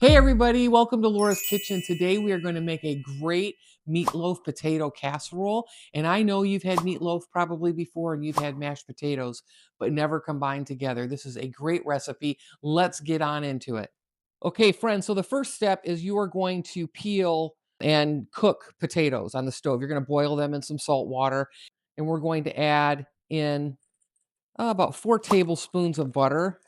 Hey everybody, welcome to Laura's Kitchen. Today we are going to make a great meatloaf potato casserole. And I know you've had meatloaf probably before and you've had mashed potatoes, but never combined together. This is a great recipe. Let's get on into it. Okay, friends, so the first step is you are going to peel and cook potatoes on the stove. You're going to boil them in some salt water, and we're going to add in about 4 tablespoons of butter.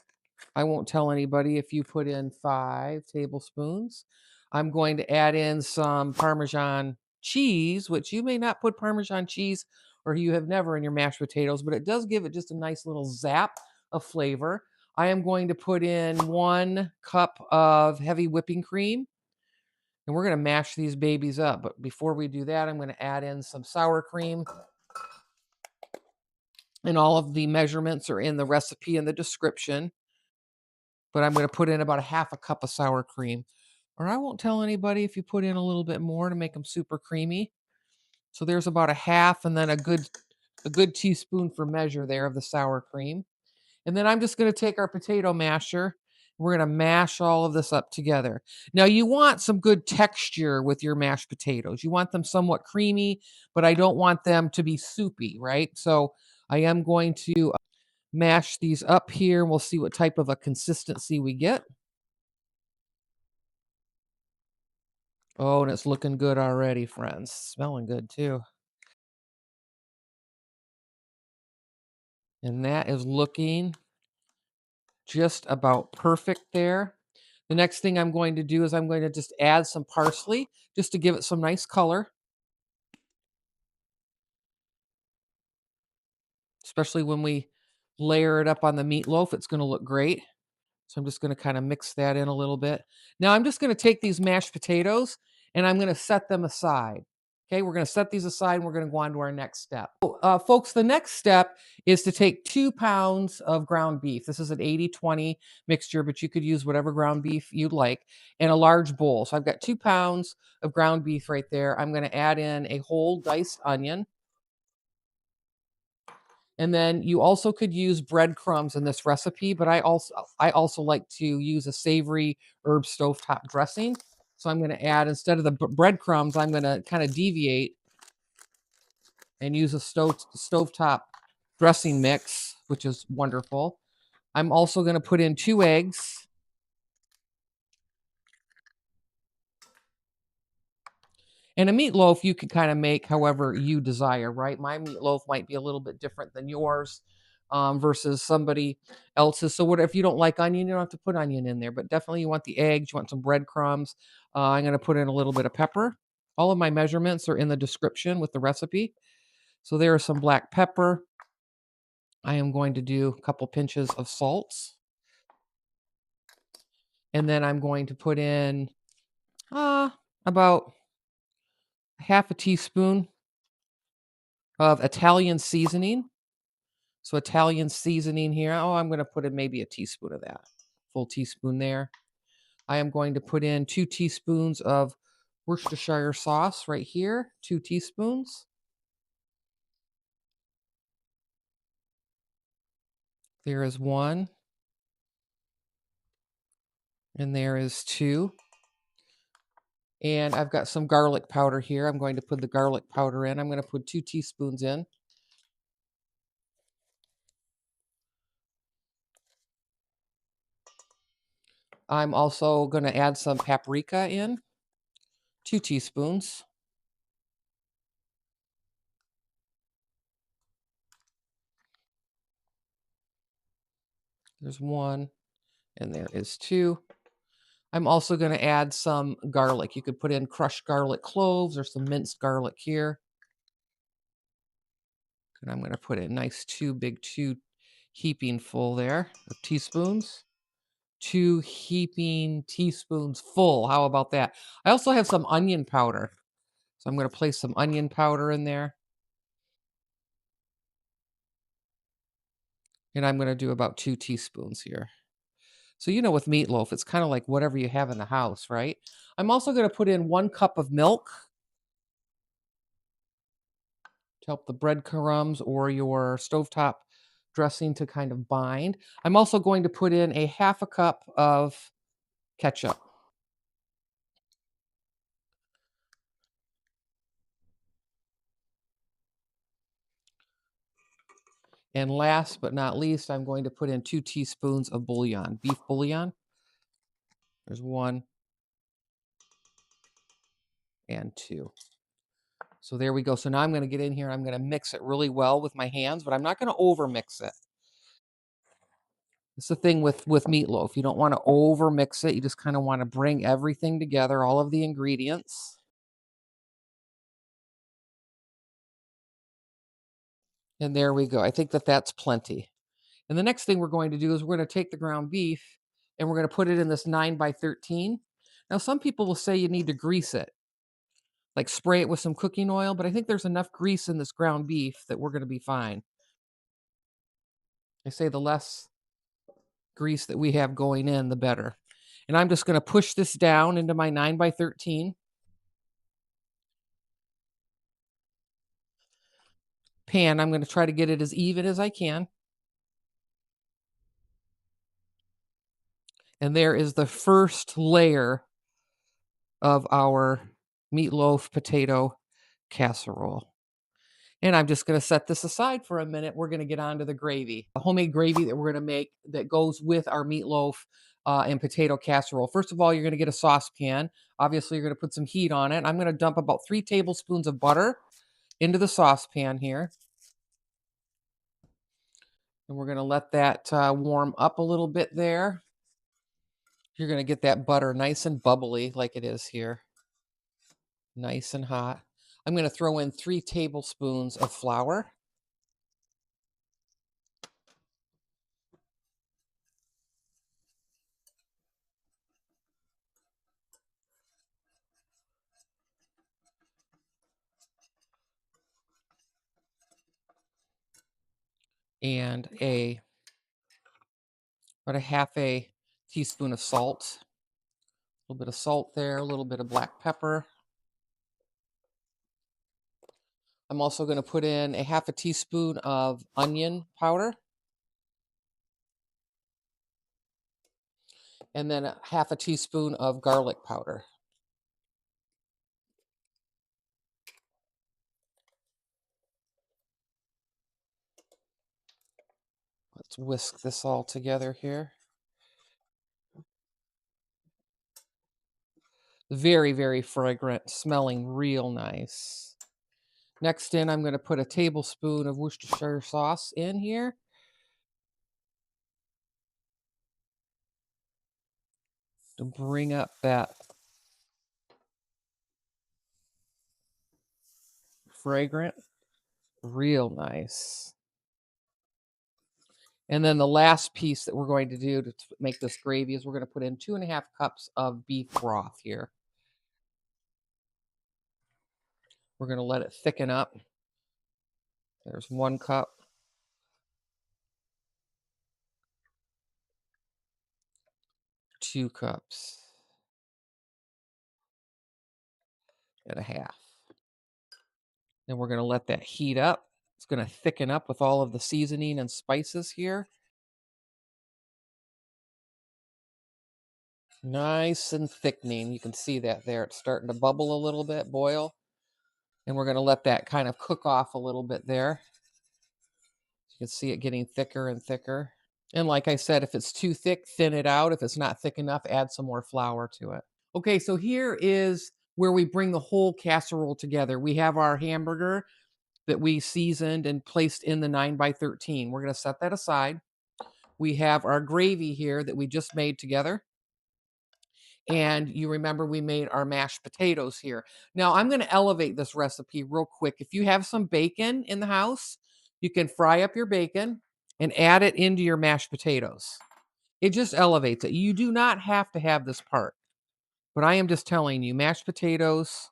I won't tell anybody if you put in 5 tablespoons. I'm going to add in some Parmesan cheese, which you may not put Parmesan cheese or you have never in your mashed potatoes, but it does give it just a nice little zap of flavor. I am going to put in 1 cup of heavy whipping cream, and we're going to mash these babies up. But before we do that, I'm going to add in some sour cream, and all of the measurements are in the recipe and the description. But I'm going to put in about a half a cup of sour cream. Or I won't tell anybody if you put in a little bit more to make them super creamy. So there's about a half and then a good teaspoon for measure there of the sour cream. And then I'm just going to take our potato masher. We're going to mash all of this up together. Now you want some good texture with your mashed potatoes. You want them somewhat creamy, but I don't want them to be soupy, right? So I am going to mash these up here and we'll see what type of a consistency we get. Oh, and it's looking good already, friends. Smelling good too. And that is looking just about perfect there. The next thing I'm going to do is I'm going to just add some parsley just to give it some nice color, especially when we layer it up on the meatloaf. It's going to look great. So I'm just going to kind of mix that in a little bit. Now I'm just going to take these mashed potatoes and I'm going to set them aside. Okay, we're going to set these aside and we're going to go on to our next step. Folks, the next step is to take 2 pounds of ground beef. This is an 80-20 mixture, but you could use whatever ground beef you'd like, in a large bowl. So I've got 2 pounds of ground beef right there. I'm going to add in a whole diced onion. And then you also could use breadcrumbs in this recipe, but I also like to use a savory herb stovetop dressing. So I'm going to add, instead of the breadcrumbs, I'm going to kind of deviate and use a stovetop dressing mix, which is wonderful. I'm also going to put in 2 eggs. And a meatloaf you can kind of make however you desire, right? My meatloaf might be a little bit different than yours, versus somebody else's. So what if you don't like onion, you don't have to put onion in there, but definitely you want the eggs, you want some breadcrumbs. I'm going to put in a little bit of pepper. All of my measurements are in the description with the recipe. So there is some black pepper. I am going to do a couple pinches of salt. And then I'm going to put in about half a teaspoon of Italian seasoning. So Italian seasoning here. Oh, I'm going to put in maybe a teaspoon of that. Full teaspoon there. I am going to put in 2 teaspoons of Worcestershire sauce right here. 2 teaspoons. There is 1. And there is 2. And I've got some garlic powder here. I'm going to put the garlic powder in. I'm going to put 2 teaspoons in. I'm also going to add some paprika in. 2 teaspoons. There's 1, and there is 2. I'm also going to add some garlic. You could put in crushed garlic cloves or some minced garlic here. And I'm going to put a nice 2 heaping full there of teaspoons. 2 heaping teaspoons full. How about that? I also have some onion powder. So I'm going to place some onion powder in there. And I'm going to do about 2 teaspoons here. So, with meatloaf, it's kind of like whatever you have in the house, right? I'm also going to put in 1 cup of milk to help the breadcrumbs or your stovetop dressing to kind of bind. I'm also going to put in a half a cup of ketchup. And last but not least, I'm going to put in 2 teaspoons of bouillon, beef bouillon. There's 1 and 2. So there we go. So now I'm going to get in here and I'm going to mix it really well with my hands, but I'm not going to over mix it. It's the thing with meatloaf. You don't want to over mix it. You just kind of want to bring everything together, all of the ingredients. And there we go. I think that that's plenty. And the next thing we're going to do is we're going to take the ground beef and we're going to put it in this 9 by 13. Now, some people will say you need to grease it, like spray it with some cooking oil, but I think there's enough grease in this ground beef that we're going to be fine. I say the less grease that we have going in, the better. And I'm just going to push this down into my 9 by 13 pan. I'm going to try to get it as even as I can. And there is the first layer of our meatloaf potato casserole. And I'm just going to set this aside for a minute. We're going to get on to the gravy, a homemade gravy that we're going to make that goes with our meatloaf and potato casserole. First of all, you're going to get a saucepan. Obviously, you're going to put some heat on it. I'm going to dump about 3 tablespoons of butter into the saucepan here. And we're going to let that warm up a little bit there. You're going to get that butter nice and bubbly like it is here. Nice and hot. I'm going to throw in 3 tablespoons of flour. And about a half a teaspoon of salt. A little bit of salt there, a little bit of black pepper. I'm also going to put in a half a teaspoon of onion powder. And then a half a teaspoon of garlic powder. Let's whisk this all together here. Very, very fragrant, smelling real nice. Next in, I'm going to put a tablespoon of Worcestershire sauce in here. To bring up that fragrant, real nice. And then the last piece that we're going to do to make this gravy is we're going to put in 2.5 cups of beef broth here. We're going to let it thicken up. There's 1 cup. 2 cups. And a half. Then we're going to let that heat up. It's going to thicken up with all of the seasoning and spices here. Nice and thickening. You can see that there. It's starting to bubble a little bit, boil. And we're going to let that kind of cook off a little bit there. You can see it getting thicker and thicker. And like I said, if it's too thick, thin it out. If it's not thick enough, add some more flour to it. Okay, so here is where we bring the whole casserole together. We have our hamburger that we seasoned and placed in the 9 by 13. We're going to set that aside. We have our gravy here that we just made together. And you remember we made our mashed potatoes here. Now I'm going to elevate this recipe real quick. If you have some bacon in the house, you can fry up your bacon and add it into your mashed potatoes. It just elevates it. You do not have to have this part, but I am just telling you, mashed potatoes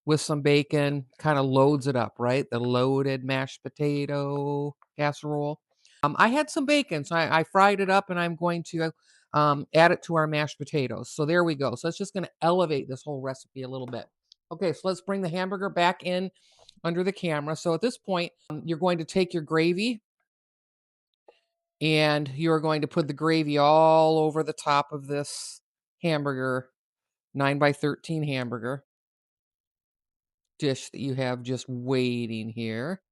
with some bacon kind of loads it up, right? The loaded mashed potato casserole. I had some bacon, so I fried it up and I'm going to add it to our mashed potatoes. So there we go. So it's just going to elevate this whole recipe a little bit. Okay, so let's bring the hamburger back in under the camera. So at this point, you're going to take your gravy and you're going to put the gravy all over the top of this hamburger, 9 by 13 hamburger dish that you have just waiting here.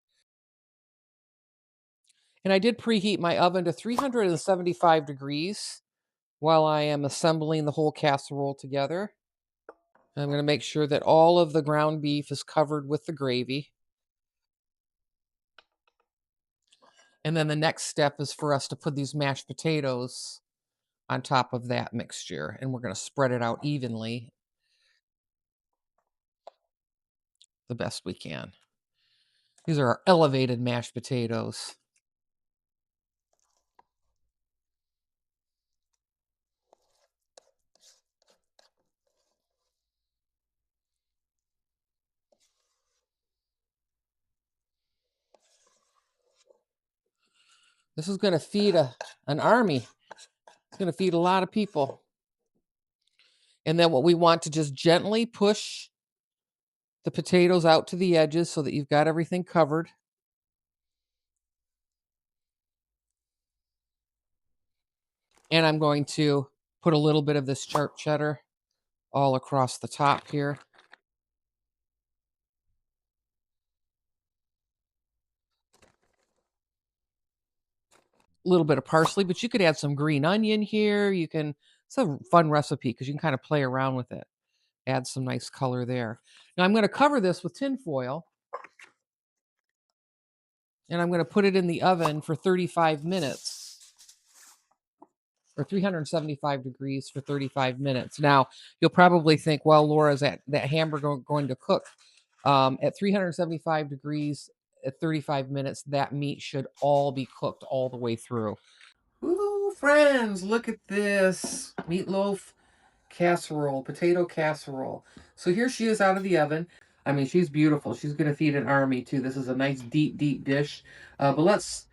And I did preheat my oven to 375 degrees while I am assembling the whole casserole together. I'm going to make sure that all of the ground beef is covered with the gravy. And then the next step is for us to put these mashed potatoes on top of that mixture. And we're going to spread it out evenly the best we can. These are our elevated mashed potatoes. This is going to feed an army. It's going to feed a lot of people. And then what we want to just gently push the potatoes out to the edges so that you've got everything covered. And I'm going to put a little bit of this sharp cheddar all across the top here. A little bit of parsley, but you could add some green onion here. It's a fun recipe because you can kind of play around with it. Add some nice color there. Now I'm going to cover this with tin foil. And I'm going to put it in the oven for 35 minutes or 375 degrees for 35 minutes. Now, you'll probably think, well, Laura, is that hamburger going to cook? At 375 degrees at 35 minutes, that meat should all be cooked all the way through. Ooh, friends, look at this meatloaf casserole, potato casserole. So here she is out of the oven. I mean, she's beautiful. She's going to feed an army too. This is a nice deep, deep dish. But let's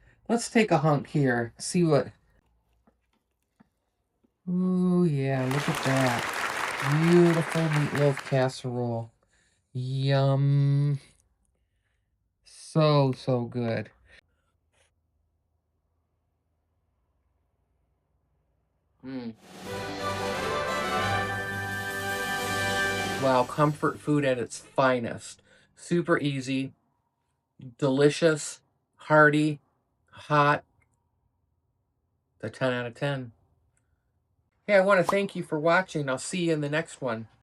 take a hunk here. See what. Ooh, yeah, look at that. Beautiful meatloaf casserole. Yum. So, so good. Mm. Wow, comfort food at its finest. Super easy, delicious, hearty, hot. A 10 out of 10. Hey, I want to thank you for watching. I'll see you in the next one.